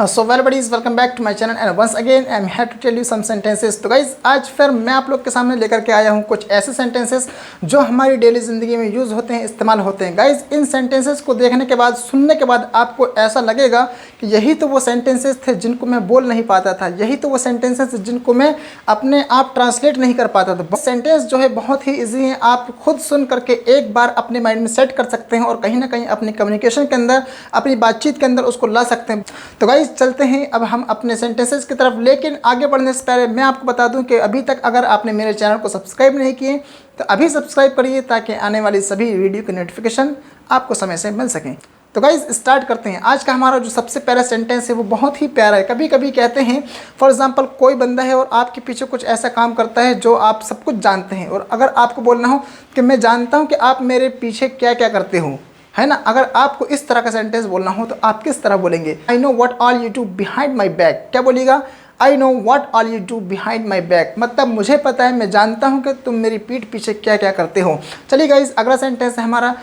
So well buddies, welcome back to my channel and once again I am here to tell you some sentences. तो guys आज फिर मैं आप लोग के सामने लेकर के आया हूँ कुछ ऐसे सेंटेंसेस जो हमारी डेली ज़िंदगी में यूज़ होते हैं, इस्तेमाल होते हैं। गाइज इन सेंटेंसेस को देखने के बाद, सुनने के बाद आपको ऐसा लगेगा कि यही तो वो सेंटेंसेस थे जिनको मैं बोल नहीं पाता था, यही तो वो सेंटेंसेस जिनको मैं अपने आप ट्रांसलेट नहीं कर पाता था। सेंटेंस जो है बहुत ही ईजी है, आप खुद सुन करके एक बार अपने माइंड में सेट कर सकते हैं और कहीं ना कहीं अपनी कम्युनिकेशन के अंदर, अपनी बातचीत के अंदर उसको ला सकते हैं। तो गाइज चलते हैं अब हम अपने सेंटेंसेस की तरफ। लेकिन आगे बढ़ने से पहले मैं आपको बता दूं कि अभी तक अगर आपने मेरे चैनल को सब्सक्राइब नहीं किए तो अभी सब्सक्राइब करिए ताकि आने वाली सभी वीडियो की नोटिफिकेशन आपको समय से मिल सकें। तो गाइज स्टार्ट करते हैं। आज का हमारा जो सबसे पहला सेंटेंस है वो बहुत ही प्यारा है। कभी कभी कहते हैं, फॉर एग्जांपल कोई बंदा है और आपके पीछे कुछ ऐसा काम करता है जो आप सब कुछ जानते हैं, और अगर आपको बोलना हो कि मैं जानता हूँ कि आप मेरे पीछे क्या क्या करते हो, है ना, अगर आपको इस तरह का सेंटेंस बोलना हो तो आप किस तरह बोलेंगे? I know what all you do behind my back. क्या बोलिएगा? I know what all you do behind my back, मतलब मुझे पता है, मैं जानता हूँ कि तुम मेरी पीठ पीछे क्या क्या करते हो। चलिए गाइज अगला सेंटेंस है हमारा।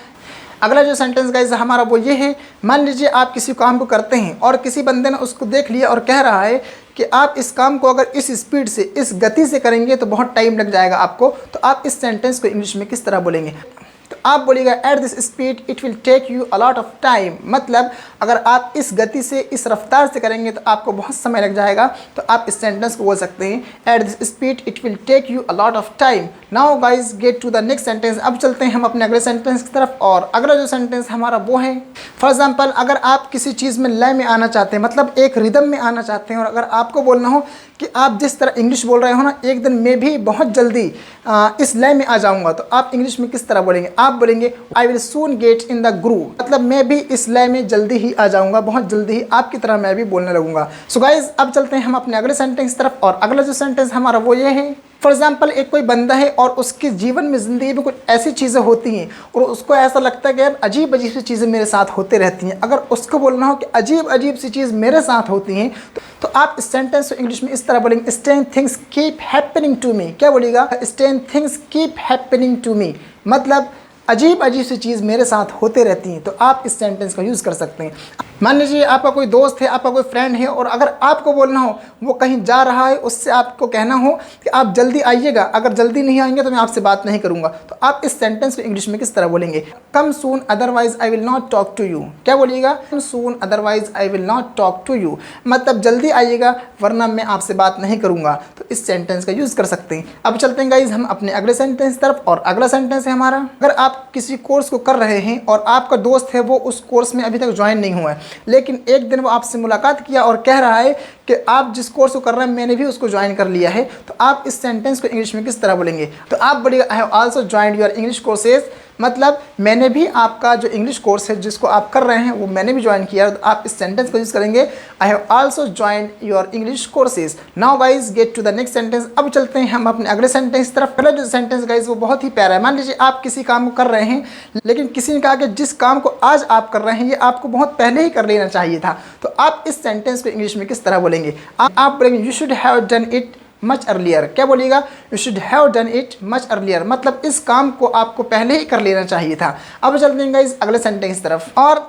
अगला जो सेंटेंस गाइज हमारा वो ये है, मान लीजिए आप किसी काम को करते हैं और किसी बंदे ने उसको देख लिया और कह रहा है कि आप इस काम को अगर इस स्पीड से, इस गति से करेंगे तो बहुत टाइम लग जाएगा आपको। तो आप इस सेंटेंस को इंग्लिश में किस तरह बोलेंगे? तो आप बोलिएगा at this speed it will take you a lot of time, मतलब अगर आप इस गति से, इस रफ्तार से करेंगे तो आपको बहुत समय लग जाएगा। तो आप इस सेंटेंस को बोल सकते हैं at this speed it will take you a lot of time. Now guys get to the next sentence. अब चलते हैं हम अपने अगले सेंटेंस की तरफ। और अगला जो सेंटेंस हमारा वो है, फॉर एग्जाम्पल अगर आप किसी चीज़ में लय में आना चाहते हैं, मतलब एक रिदम में आना चाहते हैं, और अगर आपको बोलना हो कि आप जिस तरह इंग्लिश बोल रहे हो ना, एक दिन मैं भी बहुत जल्दी इस लय में आ जाऊंगा, तो आप इंग्लिश में किस तरह बोलेंगे? आप बोलेंगे I will soon get in the groove, मतलब मैं भी इस लय में जल्दी ही आ जाऊंगा, बहुत जल्दी ही आपकी तरह मैं भी बोलने लगूंगा। सो गाइज अब चलते हैं हम अपने अगले सेंटेंस की तरफ। और अगला जो सेंटेंस हमारा वो ये है, फॉर एग्जाम्पल एक कोई बंदा है और उसके जीवन में, ज़िंदगी में कुछ ऐसी चीज़ें होती हैं और उसको ऐसा लगता है कि यार अजीब अजीब सी चीज़ें मेरे साथ होते रहती हैं। अगर उसको बोलना हो कि अजीब अजीब सी चीज़ मेरे साथ होती हैं तो आप इस सेंटेंस को इंग्लिश में इस तरह बोलेंगे, strange things keep happening to me. क्या बोलिएगा? Strange things keep happening to me, मतलब अजीब अजीब सी चीज़ मेरे साथ होते रहती हैं। तो आप इस सेंटेंस का यूज़ कर सकते हैं। मान लीजिए आपका कोई दोस्त है, आपका कोई फ्रेंड है, और अगर आपको बोलना हो वो कहीं जा रहा है, उससे आपको कहना हो कि आप जल्दी आइएगा, अगर जल्दी नहीं आएंगे तो मैं आपसे बात नहीं करूंगा, तो आप इस सेंटेंस को इंग्लिश में किस तरह बोलेंगे? Come soon otherwise I will not talk to you. क्या बोलिएगा? Come soon otherwise I will not talk to you, मतलब जल्दी आइएगा वरना मैं आपसे बात नहीं करूंगा। तो इस सेंटेंस का यूज़ कर सकते हैं। अब चलते हैं गाइज हम अपने अगले सेंटेंस की तरफ। और अगला सेंटेंस है हमारा, अगर आप किसी कोर्स को कर रहे हैं और आपका दोस्त है वो उस कोर्स में अभी तक ज्वाइन नहीं हुआ है, लेकिन एक दिन वो आपसे मुलाकात किया और कह रहा है कि आप जिस कोर्स को कर रहे हैं मैंने भी उसको ज्वाइन कर लिया है, तो आप इस सेंटेंस को इंग्लिश में किस तरह बोलेंगे? तो आप बोलिएगा आई have also joined your English courses, मतलब मैंने भी आपका जो इंग्लिश कोर्स है जिसको आप कर रहे हैं वो मैंने भी ज्वाइन किया। तो आप इस सेंटेंस को यूज़ करेंगे I have also joined your English courses. Now guys get to the next sentence. अब चलते हैं हम अपने अगले सेंटेंस तरफ। पहला जो सेंटेंस गाइज वो बहुत ही प्यारा है। मान लीजिए आप किसी काम को कर रहे हैं, लेकिन किसी ने कहा कि जिस काम को आज आप कर रहे हैं ये आपको बहुत पहले ही कर लेना चाहिए था, तो आप इस सेंटेंस को इंग्लिश में किस तरह बोलेंगे? आप बोलेंगे you should have done it much earlier. क्या बोलिएगा? You should have done it much earlier, मतलब इस काम को आपको पहले ही कर लेना चाहिए था। अब चलते हैं गाइज अगले सेंटेंस की तरफ। और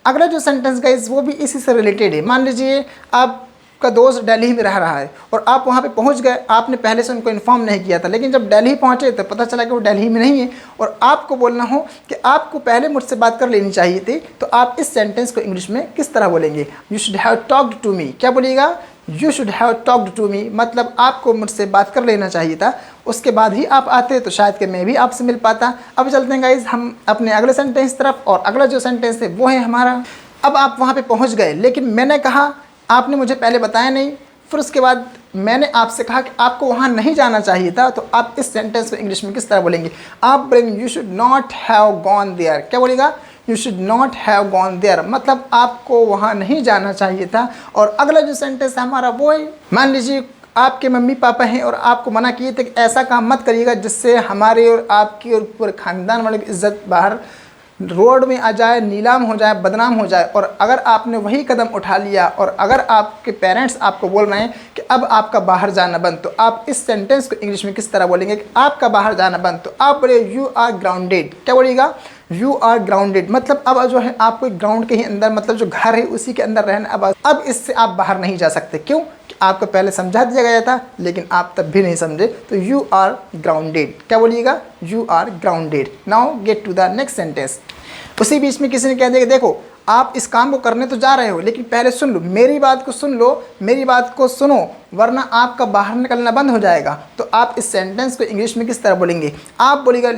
अगला जो सेंटेंस गाइज वो भी इसी से रिलेटेड है। मान लीजिए आपका दोस्त दिल्ली में रह रहा है और आप वहाँ पे पहुँच गए, आपने पहले से उनको इन्फॉर्म नहीं किया था, लेकिन जब दिल्ली पहुँचे तो पता चला कि वो दिल्ली में नहीं है और आपको बोलना हो कि आपको पहले मुझसे बात कर लेनी चाहिए थी, तो आप इस सेंटेंस को इंग्लिश में किस तरह बोलेंगे? You should have talked to me. क्या बोलिएगा? You should have talked to me, मतलब आपको मुझसे बात कर लेना चाहिए था, उसके बाद ही आप आते तो शायद कि मैं भी आपसे मिल पाता। अब चलते हैं गाइज हम अपने अगले सेंटेंस तरफ। और अगला जो सेंटेंस है वो है हमारा, अब आप वहाँ पे पहुँच गए लेकिन मैंने कहा, आपने मुझे पहले बताया नहीं, फिर उसके बाद मैंने आपसे कहा कि आपको वहाँ नहीं जाना चाहिए था, तो आप इस सेंटेंस को इंग्लिश में किस तरह बोलेंगे? आप बोलेंगे you should not have gone there. क्या बोलेगा? You should not have gone there, मतलब आपको वहाँ नहीं जाना चाहिए था। और अगला जो सेंटेंस है हमारा वो है, मान लीजिए आपके मम्मी पापा हैं और आपको मना किए थे कि ऐसा काम मत करिएगा जिससे हमारे और आपकी और पूरे ख़ानदान वालों की इज्जत बाहर रोड में आ जाए, नीलाम हो जाए, बदनाम हो जाए, और अगर आपने वही कदम उठा लिया और अगर आपके पेरेंट्स आपको बोल रहे हैं कि अब आपका बाहर जाना बंद, तो आप इस सेंटेंस को इंग्लिश में किस तरह बोलेंगे कि आपका बाहर जाना बंद? तो आप बोले यू आर ग्राउंडेड। क्या बोलिएगा? यू आर ग्राउंडेड मतलब अब जो है आपको ग्राउंड के ही अंदर, मतलब जो घर है उसी के अंदर रहना। अब इससे आप बाहर नहीं जा सकते। क्यों? कि आपको पहले समझा दिया गया था लेकिन आप तब भी नहीं समझे। तो यू आर ग्राउंडेड, क्या बोलिएगा? You are grounded. Now get to the next sentence. उसी बीच में किसी ने कह दिया कि देखो आप इस काम को करने तो जा रहे हो लेकिन पहले सुन लो, मेरी बात को सुन लो, मेरी बात को सुनो, वरना आपका बाहर निकलना बंद हो जाएगा। तो आप इस सेंटेंस को इंग्लिश में किस तरह बोलेंगे? आप बोलिएगा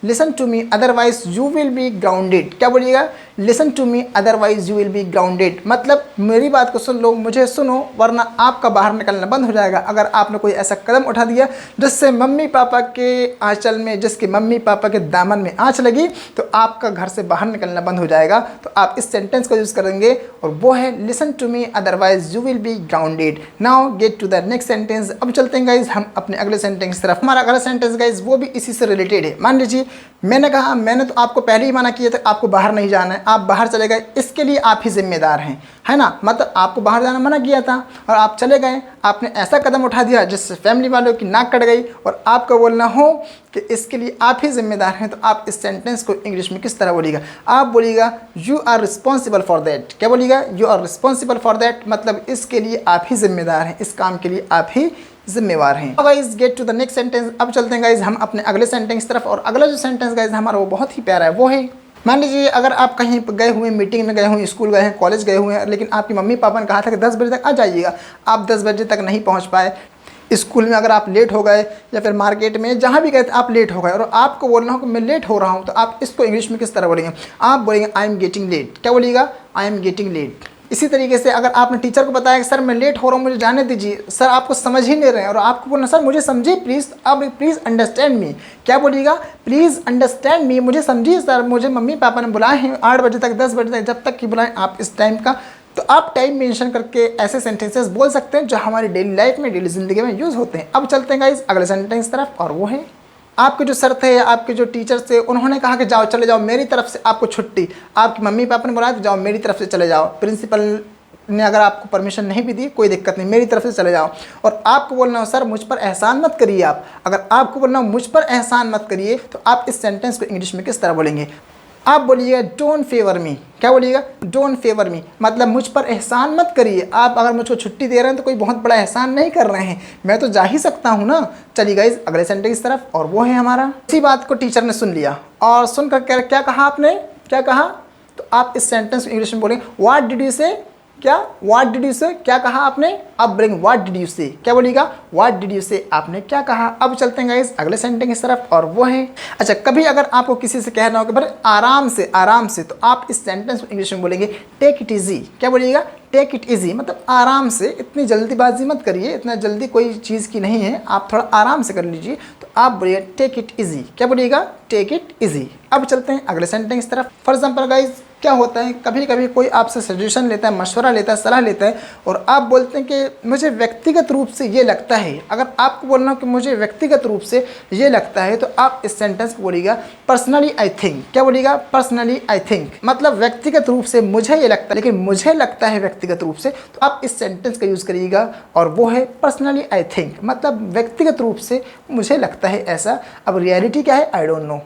listen to me otherwise you will be grounded. क्या बोलिएगा? Listen to me otherwise you will be grounded मतलब मेरी बात को सुन लो, मुझे सुनो, वरना आपका बाहर निकलना बंद हो जाएगा। अगर आपने कोई ऐसा कदम उठा दिया जिससे मम्मी पापा के आंचल में, जिसके मम्मी पापा के दामन में आंच लगी, तो आपका घर से बाहर निकलना बंद हो जाएगा। तो आप इस सेंटेंस को यूज़ करेंगे और वो है listen to me otherwise you will be grounded. Now get to the next sentence. अब चलते हैं गाइज हम अपने अगले सेंटेंस की तरफ। हमारा अगला सेंटेंस गाइज वो भी इसी से रिलेटेड है। मान लीजिए मैंने कहा, मैंने तो आपको पहले ही मना किया था आपको बाहर नहीं जाना है, आप बाहर चले गए, इसके लिए आप ही जिम्मेदार हैं, है ना। मतलब आपको बाहर जाना मना किया था और आप चले गए, आपने ऐसा कदम उठा दिया जिससे फैमिली वालों की नाक कट गई और आपको बोलना हो कि इसके लिए आप ही जिम्मेदार हैं। तो आप इस सेंटेंस को इंग्लिश में किस तरह बोलिएगा? आप बोलिएगा you are responsible for that. क्या बोलिएगा? You are responsible for that मतलब इसके लिए आप ही जिम्मेदार हैं, इस काम के लिए आप ही जिम्मेवार हैं। Guys get to the next sentence. अब चलते हैं गाइस हम अपने अगले सेंटेंस की तरफ। और अगला जो सेंटेंस गाइस हमारा वो बहुत ही प्यारा है। वो है, मान लीजिए अगर आप कहीं गए हुए, मीटिंग में गए हुए, स्कूल गए हैं, कॉलेज गए हुए हैं, लेकिन आपकी मम्मी पापा ने कहा था कि 10 बजे तक आ जाइएगा, आप 10 बजे तक नहीं पहुंच पाए। स्कूल में अगर आप लेट हो गए या फिर मार्केट में जहाँ भी गए थे आप लेट हो गए और आपको बोलना हो कि मैं लेट हो रहा हूँ, तो आप इसको इंग्लिश में किस तरह बोलेंगे? आप बोलेंगे आई एम गेटिंग लेट। क्या बोलिएगा? I am getting late. इसी तरीके से अगर आपने टीचर को बताया कि सर मैं लेट हो रहा हूँ, मुझे जाने दीजिए, सर आपको समझ ही नहीं रहे हैं और आपको बोलना सर मुझे समझिए प्लीज़, आप प्लीज़ अंडरस्टैंड मी। क्या बोलिएगा? प्लीज़ अंडरस्टैंड मी, मुझे समझिए सर, मुझे मम्मी पापा ने बुलाए हैं 8 बजे तक, 10 बजे तक, जब तक कि बुलाएं आप इस टाइम का। तो आप टाइम मेंशन करके ऐसे सेंटेंसेस बोल सकते हैं जो हमारी डेली लाइफ में, डेली ज़िंदगी में यूज़ होते हैं। अब चलते हैं गाइस अगले सेंटेंस तरफ और वो है, आपके जो सर थे, आपके जो टीचर थे, उन्होंने कहा कि जाओ चले जाओ, मेरी तरफ से आपको छुट्टी। आपकी मम्मी पापा ने बोला तो जाओ मेरी तरफ से चले जाओ, प्रिंसिपल ने अगर आपको परमिशन नहीं भी दी कोई दिक्कत नहीं, मेरी तरफ से चले जाओ। और आपको बोलना हो सर मुझ पर एहसान मत करिए। आप अगर आपको बोलना हो मुझ पर एहसान मत करिए, तो आप इस सेंटेंस को इंग्लिश में किस तरह बोलेंगे? आप बोलिएगा डोंट फेवर मी। क्या बोलिएगा? डोंट फेवर मी मतलब मुझ पर एहसान मत करिए। आप अगर मुझको छुट्टी दे रहे हैं तो कोई बहुत बड़ा एहसान नहीं कर रहे हैं, मैं तो जा ही सकता हूँ ना। चलिए गाइस अगले सेंटेंस की तरफ और वो है हमारा, इसी बात को टीचर ने सुन लिया और सुनकर क्या कहा आपने? क्या कहा? तो आप इस सेंटेंस को इंग्लिश में बोलेंगे व्हाट डिड यू से। क्या? व्हाट डिड यू से, क्या कहा आपने? अब बोलेंगे व्हाट डिड यू से। क्या बोलिएगा? व्हाट डिड यू से, आपने क्या कहा। अब चलते हैं गाइस अगले सेंटेंस की तरफ और वो है, अच्छा कभी अगर आपको किसी से कहना हो कि भाई आराम से आराम से, तो आप इस सेंटेंस को इंग्लिश में बोलेंगे टेक इट ईजी। क्या बोलिएगा? टेक इट ईजी मतलब आराम से, इतनी जल्दीबाजी मत करिए, इतना जल्दी कोई चीज़ की नहीं है, आप थोड़ा आराम से कर लीजिए। तो आप बोलिए टेक इट ईजी। क्या बोलिएगा? Take it easy. अब चलते हैं अगले सेंटेंस की तरफ। फॉर एग्जाम्पल गाइज क्या होता है, कभी कभी कोई आपसे सजेशन लेता है, मशवरा लेता है, सलाह लेता है और आप बोलते हैं कि मुझे व्यक्तिगत रूप से ये लगता है। अगर आपको बोलना हो कि मुझे व्यक्तिगत रूप से ये लगता है, तो आप इस सेंटेंस को बोलिएगा पर्सनली आई थिंक। क्या बोलिएगा? पर्सनली आई थिंक मतलब व्यक्तिगत रूप से मुझे ये लगता है, लेकिन मुझे लगता है व्यक्तिगत रूप से, तो आप इस सेंटेंस का यूज़ करिएगा और वो है पर्सनली आई थिंक मतलब व्यक्तिगत रूप से मुझे लगता है ऐसा। अब रियलिटी क्या है I don't know.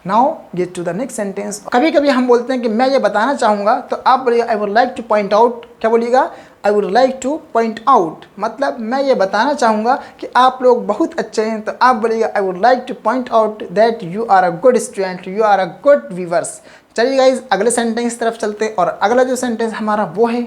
Now get to the next sentence. कभी कभी हम बोलते हैं कि मैं ये बताना चाहूँगा, तो आप बोलिएगा I would like to point out. क्या बोलिएगा? I would like to point out मतलब मैं ये बताना चाहूँगा कि आप लोग बहुत अच्छे हैं। तो आप बोलिएगा I would like to point out that you are a good student, you are a good viewers. चलिए गाइज अगले सेंटेंस तरफ चलते हैं और अगला जो सेंटेंस हमारा वो है,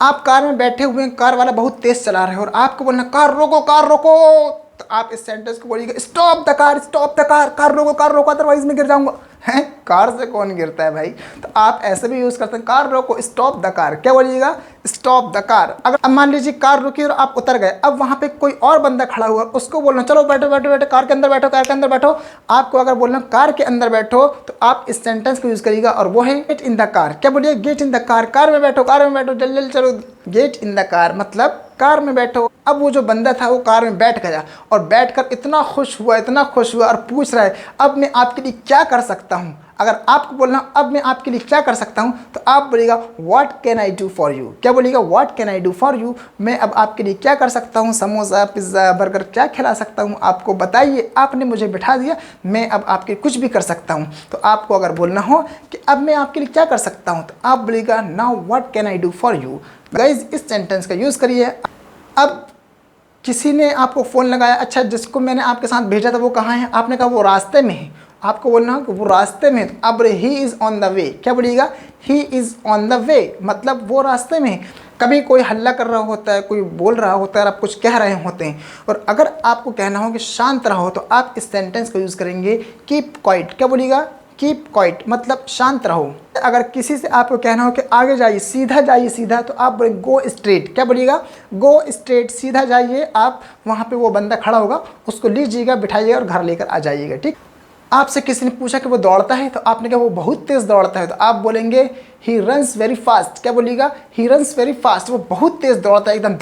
आप कार में बैठे हुए हैं, कार वाला बहुत तेज़ चला रहे हैं और आपको बोलना कार रोको, कार रोको। तो आप इस सेंटेंस को बोलिएगा stop the car, stop the car, car रोको अदरवाइज मैं गिर जाऊंगा। हैं? कार से कौन गिरता है भाई? तो आप ऐसे भी यूज़ करते हैं कार रोको, स्टॉप द कार। क्या बोलिएगा? Stop the car. अगर अब मान लीजिए कार रुकी और आप उतर गए, अब वहाँ पे कोई और बंदा खड़ा हुआ, उसको बोलना चलो बैठो बैठो बैठो, कार के अंदर बैठो, कार के अंदर बैठो। आपको अगर बोलना कार के अंदर बैठो, तो आप इस सेंटेंस को यूज़ करिएगा और वो है गेट इन द कार। क्या बोलिए? Get in the car, car में बैठो, कार में बैठो, जल्दी जल्दी चलो। गेट इन द कार मतलब कार में बैठो। अब वो जो बंदा था वो कार में बैठ गया और बैठकर इतना खुश हुआ और पूछ रहा है अब मैं आपके लिए क्या कर सकता हूँ। अगर आपको बोलना अब मैं आपके लिए क्या कर सकता हूँ, तो आप बोलिएगा what can I do for you. क्या बोलिएगा? What can I do for you. मैं अब आपके लिए क्या कर सकता हूँ, समोसा, पिज़्ज़ा, बर्गर क्या खिला सकता हूँ आपको, बताइए। आपने मुझे बिठा दिया, मैं अब आपके कुछ भी कर सकता हूँ। तो आपको अगर बोलना हो कि अब मैं आपके लिए क्या कर सकता हूँ, तो आप बोलिएगा now what can I do for you. Guys इस सेंटेंस का यूज़ करिए। अब किसी ने आपको फ़ोन लगाया, अच्छा जिसको मैंने आपके साथ भेजा था वो कहाँ है, आपने कहा वो रास्ते में है। आपको बोलना है कि वो रास्ते में है, तो अब he is on the way. क्या बोलिएगा? He is on the way, मतलब वो रास्ते में है। कभी कोई हल्ला कर रहा होता है, कोई बोल रहा होता है और आप कुछ कह रहे होते हैं, और अगर आपको कहना हो कि शांत रहो, तो आप इस सेंटेंस को यूज़ करेंगे कीप क्वाइट। क्या बोलिएगा? कीप क्वाइट, मतलब शांत रहो। अगर किसी से आपको कहना हो कि आगे जाइए, सीधा जाइए, सीधा, तो आप बोलेंगे गो स्ट्रेट। क्या बोलिएगा? गो स्ट्रेट, सीधा जाइए। आप वहाँ पे वो बंदा खड़ा होगा, उसको लीजिएगा, बिठाइएगा और घर लेकर आ जाइएगा। ठीक। आपसे किसी ने पूछा कि वो दौड़ता है, तो आपने कहा वो बहुत तेज़ दौड़ता है, तो आप बोलेंगे ही रन्स वेरी फास्ट। क्या बोलिएगा? ही रन्स वेरी फास्ट, वो बहुत तेज़ दौड़ता है, एकदम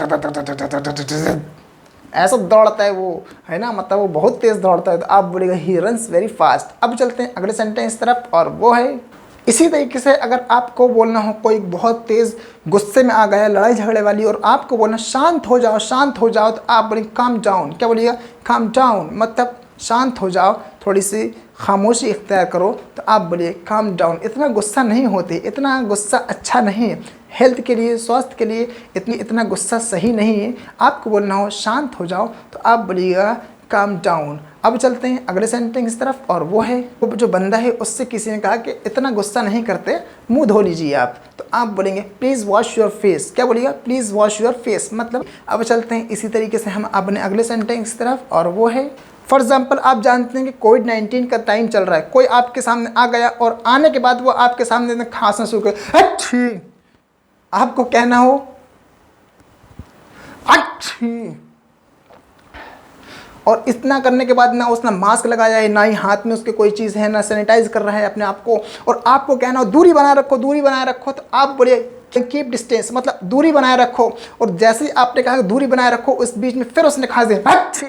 ऐसा दौड़ता है वो, है ना, मतलब वो बहुत तेज़ दौड़ता है। तो आप बोलेगा ही रन्स वेरी फास्ट। अब चलते हैं अगले सेंटेंस तरफ, और वो है इसी तरीके से अगर आपको बोलना हो कोई बहुत तेज़ गुस्से में आ गया, लड़ाई झगड़े वाली, और आपको बोलना शांत हो जाओ, शांत हो जाओ, तो आप बोलेंगे काम डाउन। क्या बोलिएगा? काम डाउन, मतलब शांत हो जाओ, थोड़ी सी खामोशी इख्तियार करो। तो आप बोलिए काम डाउन, इतना गुस्सा नहीं होते, इतना गुस्सा अच्छा नहीं है, हेल्थ के लिए, स्वास्थ्य के लिए इतना गुस्सा सही नहीं है। आपको बोलना हो शांत हो जाओ, तो आप बोलिएगा काम डाउन। अब चलते हैं अगले सेंटेंस की तरफ, और वो है वो जो बंदा है उससे किसी ने कहा कि इतना गुस्सा नहीं करते, मुंह धो लीजिए आप। तो आप बोलेंगे प्लीज़ वॉश योर फेस। क्या बोलिएगा? प्लीज़ वॉश योर फेस, मतलब। अब चलते हैं इसी तरीके से हम अपने अगले सेंटेंस की तरफ, और वो है फॉर एग्जाम्पल आप जानते हैं कि कोविड-19 का टाइम चल रहा है, कोई आपके सामने आ गया और आने के बाद वो आपके सामने खांसना शुरू कर, अच्छी, आपको कहना हो अच्छी, और इतना करने के बाद ना उसने मास्क लगाया है, ना ही हाथ में उसके कोई चीज़ है, ना सैनिटाइज कर रहा है अपने आप को, और आपको कहना हो दूरी बनाए रखो, दूरी बनाए रखो। तो आप बोलिए कीप डिस्टेंस, मतलब दूरी बनाए रखो। और जैसे ही आपने कहा दूरी बनाए रखो, उस बीच में फिर उसने खांस दिया, अच्छी,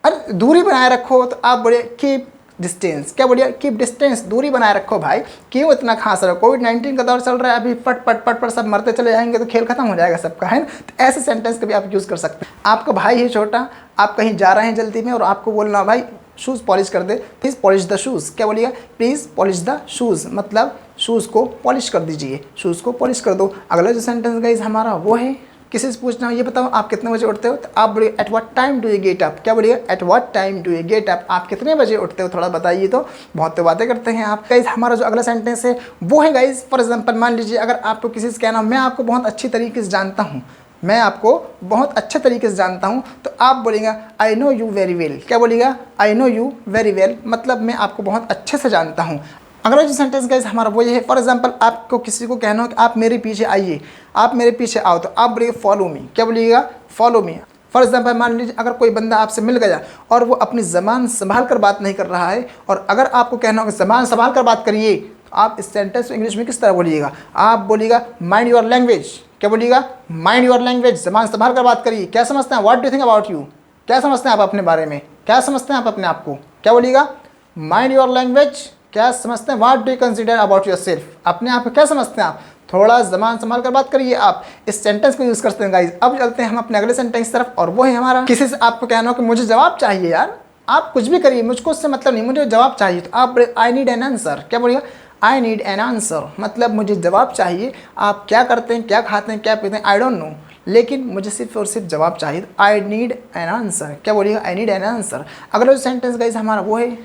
अरे दूरी बनाए रखो। तो आप बोलिए कीप डिस्टेंस। क्या बोलिए? कीप डिस्टेंस, दूरी बनाए रखो। भाई क्यों इतना खांस रहे हो? कोविड-19 का दौर चल रहा है, अभी पट पट पट पट सब मरते चले जाएंगे तो खेल खत्म हो जाएगा सबका, है ना। तो ऐसे सेंटेंस का भी आप यूज़ कर सकते हैं। आपका भाई है छोटा, आप कहीं जा रहे हैं जल्दी में, और आपको बोलना भाई शूज़ पॉलिश कर दे, प्लीज़ पॉलिश द शूज़। क्या बोलिएगा? प्लीज़ पॉलिश द शूज़, मतलब शूज़ को पॉलिश कर दीजिए, शूज़ को पॉलिश कर दो। अगला जो सेंटेंस गाइस हमारा वो है, किसी से पूछना हो ये बताओ आप कितने बजे उठते हो, तो आप बोलिए at what time do you get up. क्या बोलिए? At what time do you get up, आप कितने बजे उठते हो, थोड़ा बताइए। तो बहुत तो बातें करते हैं आप। गाइस हमारा जो अगला सेंटेंस है वो है गाइस फॉर एग्जांपल मान लीजिए अगर आपको किसी से कहना मैं आपको बहुत अच्छी तरीके से जानता हूँ, मैं आपको बहुत अच्छे तरीके से जानता हूँ, तो आप बोलेगा I know you very well. क्या बोलिएगा? I know you very well, मतलब मैं आपको बहुत अच्छे से जानता हूँ। अगला जो सेंटेंस गाइस हमारा वो ये है, फॉर एग्जांपल आपको किसी को कहना हो कि आप मेरे पीछे आइए, आप मेरे पीछे आओ, तो आप बोलिएगा फॉलो मी। क्या बोलिएगा? Follow me. फॉर एग्जांपल मान लीजिए अगर कोई बंदा आपसे मिल गया और वो अपनी ज़बान संभाल कर बात नहीं कर रहा है, और अगर आपको कहना हो कि ज़बान संभाल कर बात करिए, तो आप इस सेंटेंस को इंग्लिश में किस तरह बोलिएगा? आप बोलिएगा माइंड योर लैंग्वेज। क्या बोलिएगा? माइंड योर लैंग्वेज, ज़बान संभाल कर बात करिए। क्या समझते हैं? What do think about you, क्या समझते हैं आप अपने बारे में, क्या समझते हैं आप अपने आप को? क्या बोलिएगा? माइंड योर लैंग्वेज, क्या समझते हैं? What do you consider about your self, अपने आप को क्या समझते हैं आप? थोड़ा ज़बान संभाल कर बात करिए। आप इस सेंटेंस को यूज़ करते हैं गाइज। अब चलते हैं हम अपने अगले सेंटेंस तरफ, और वो है हमारा किसी से आपको कहना हो कि मुझे जवाब चाहिए यार, आप कुछ भी करिए, मुझको उससे मतलब नहीं, मुझे जवाब चाहिए। तो आप बोले आई नीड एन आंसर। क्या बोलिएगा? आई नीड एन आंसर, मतलब मुझे जवाब चाहिए। आप क्या करते हैं, क्या खाते हैं, क्या पीते हैं, आई डोंट नो, लेकिन मुझे सिर्फ और सिर्फ जवाब चाहिए। I need an answer. क्या बोलिएगा? I need an answer. अगला जो सेंटेंस गाइज हमारा वो है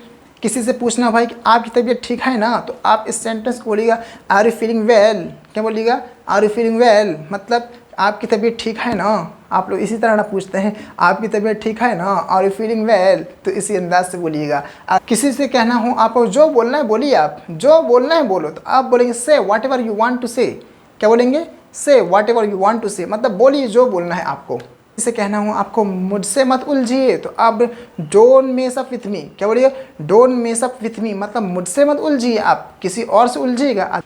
किसी से पूछना भाई कि आपकी तबीयत ठीक है ना, तो आप इस सेंटेंस को बोलिएगा आर यू फीलिंग वेल। क्या बोलिएगा? आर यू फीलिंग वेल, मतलब आपकी तबीयत ठीक है ना। आप लोग इसी तरह ना पूछते हैं आपकी तबीयत ठीक है ना, आर यू फीलिंग वेल, तो इसी अंदाज से बोलिएगा। किसी से कहना हो आपको जो बोलना है बोलिए, आप जो बोलना है बोलो, तो आप बोलेंगे say whatever you want to say. क्या बोलेंगे? Say whatever you want to say, मतलब बोलिए जो बोलना है आपको। इसे कहना हो आपको मुझसे मत उलझिए, तो आप don't mess up with me. क्या बोलिए? Don't mess up with me, मतलब मुझसे मत उलझिए, आप किसी और से उलझिएगा।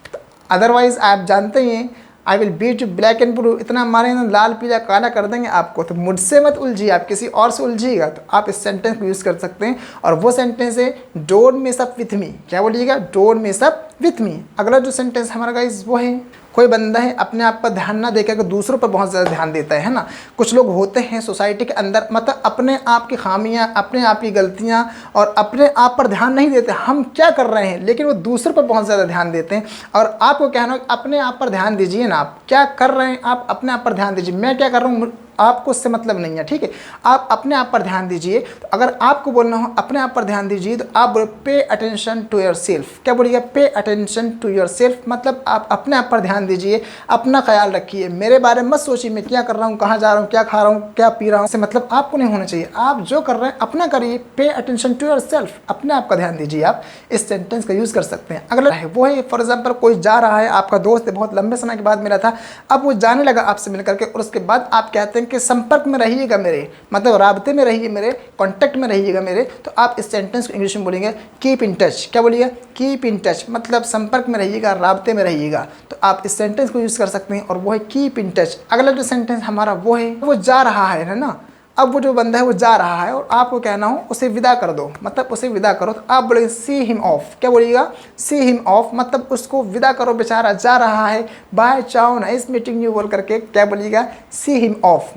अदरवाइज आप जानते ही हैं I will beat you black and blue, इतना मारेंगे ना लाल पीला काला कर देंगे आपको। तो मुझसे मत उलझिए, आप किसी और से उलझिएगा। तो आप इस सेंटेंस को यूज़ कर सकते हैं और वो सेंटेंस है don't mess up with me. क्या बोलिएगा? Don't mess up with me. अगला जो सेंटेंस हमारा गाइस वो है, कोई बंदा है अपने आप पर ध्यान ना देकर दूसरों पर बहुत ज़्यादा ध्यान देता है ना। कुछ लोग होते हैं सोसाइटी के अंदर, मतलब अपने आप की खामियां, अपने आप की गलतियां और अपने आप पर ध्यान नहीं देते, हम क्या कर रहे हैं, लेकिन वो दूसरों पर बहुत ज़्यादा ध्यान देते हैं। और आपको कहना है अपने आप पर ध्यान दीजिए ना, आप क्या कर रहे हैं, आप अपने आप पर ध्यान दीजिए। मैं क्या कर रहा हूँ आपको उससे मतलब नहीं है, ठीक है। आप अपने आप पर ध्यान दीजिए। तो अगर आपको बोलना हो अपने आप पर ध्यान दीजिए तो आप बोलो pay attention to your self. क्या बोलिएगा? Pay attention to your self, मतलब आप अपने आप पर ध्यान दीजिए, अपना ख्याल रखिए। मेरे बारे में मत सोचिए मैं क्या कर रहा हूँ, कहाँ जा रहा हूँ, क्या खा रहा हूँ, क्या पी रहा हूँ, इससे मतलब आपको नहीं होना चाहिए। आप जो कर रहे हैं अपना करिए, pay attention to your self, अपने आप का ध्यान दीजिए। आप इस सेंटेंस का यूज़ कर सकते हैं। अगला है वो है फॉर एग्जाम्पल कोई जा रहा है, आपका दोस्त है, बहुत लंबे समय के बाद मिला था, अब वो जाने लगा आपसे मिल करके, और उसके बाद आप कहते हैं कि संपर्क में रहिएगा मेरे, मतलब राब्ते में रहिए मेरे, कॉन्टैक्ट में रहिएगा मेरे। तो आप इस सेंटेंस को इंग्लिश में बोलेंगे कीप इन टच। क्या बोलिएगा? कीप इन टच, मतलब संपर्क में रहिएगा, राब्ते में रहिएगा। तो आप इस सेंटेंस को यूज़ कर सकते हैं और वो है कीप इन टच। अगला जो सेंटेंस हमारा वो है वो जा रहा है ना। अब वो जो बंदा है वो जा रहा है और आपको कहना हो उसे विदा कर दो, मतलब उसे विदा करो। तो आप बोलेंगे सी हिम ऑफ। क्या बोलिएगा? सी हिम ऑफ, मतलब उसको विदा करो, बेचारा जा रहा है, बाय चाओ नाइस मीटिंग यू बोल करके क्या बोलिएगा? See him of.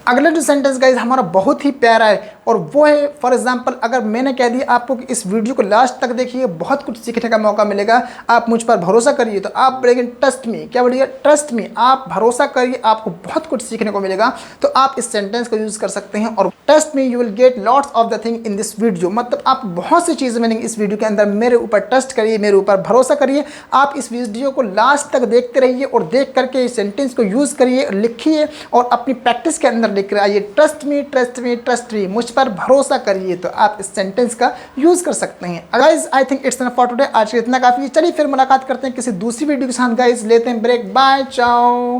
अगला जो सेंटेंस गाइज हमारा बहुत ही प्यारा है और वो है फॉर एग्जांपल अगर मैंने कह दिया आपको कि इस वीडियो को लास्ट तक देखिए, बहुत कुछ सीखने का मौका मिलेगा, आप मुझ पर भरोसा करिए। तो आप बोलेंगे ट्रस्ट मी। क्या बोलिएगा? ट्रस्ट मी, आप भरोसा करिए, आपको बहुत कुछ सीखने को मिलेगा। तो आप इस सेंटेंस को यूज़ कर सकते हैं और trust me you will get lots of the thing in this video, मतलब आप बहुत सी चीज़ें मिलेंगी इस वीडियो के अंदर। मेरे ऊपर ट्रस्ट करिए, मेरे ऊपर भरोसा करिए। आप इस वीडियो को लास्ट तक देखते रहिए और देख करके इस सेंटेंस को यूज़ करिए, लिखिए और अपनी प्रैक्टिस के अंदर लिख कर आइए trust me trust me trust me, मुझ पर भरोसा करिए। तो आप इस सेंटेंस का यूज़ कर सकते हैं। Guys I think it's enough for today. आज के इतना काफ़ी। चलिए फिर मुलाकात करते हैं किसी दूसरी वीडियो के साथ। गाइज लेते हैं ब्रेक, बाय चाओ।